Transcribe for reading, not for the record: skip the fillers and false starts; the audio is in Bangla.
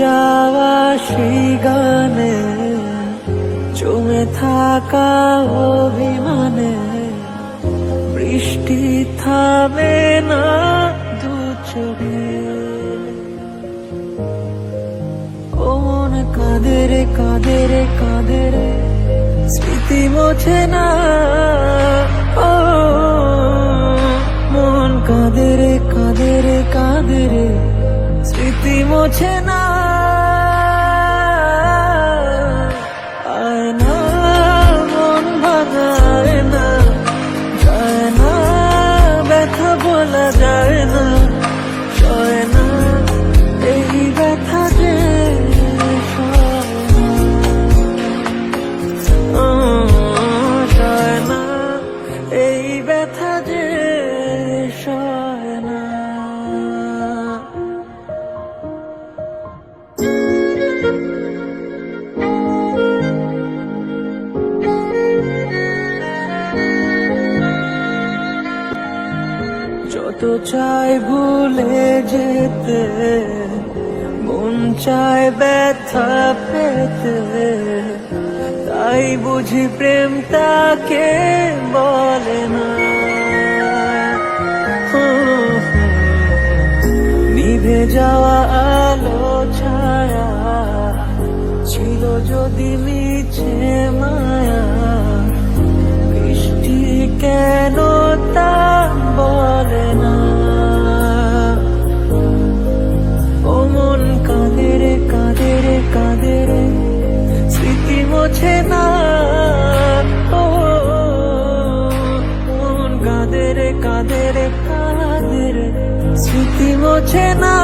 যাওয়া সেই গানে জমে থাকা অভিমানে বৃষ্টি থামে না দু চোখে। ও মন কাঁদে রে কাঁদে রে কাঁদে রে, স্মৃতি মোছে না। ও মন কাঁদে রে কাঁদে রে কাঁদে রে, স্মৃতি মোছে না। আয় না মন ভাঙায় না, যায় না ব্যথা বলা যায় না, সয় না এই ব্যথা যে সয় না, এই ব্যথা যে সয় না। যত চাই ভুলে যেতে, মন চায় ব্যথা পেতে, তাই বুঝি প্রেম তাকে বলে না। নিভে যাওয়া আলো ছায়া ছিল যদি মিছে মায়া, বৃষ্টি কেন তা বলে না। ও মন কাঁদে রে কাঁদে রে কাঁদে রে, স্মৃতি মোছে না। ও মন কাঁদে রে কাঁদে রে কাঁদে রে, স্মৃতি মোছে না।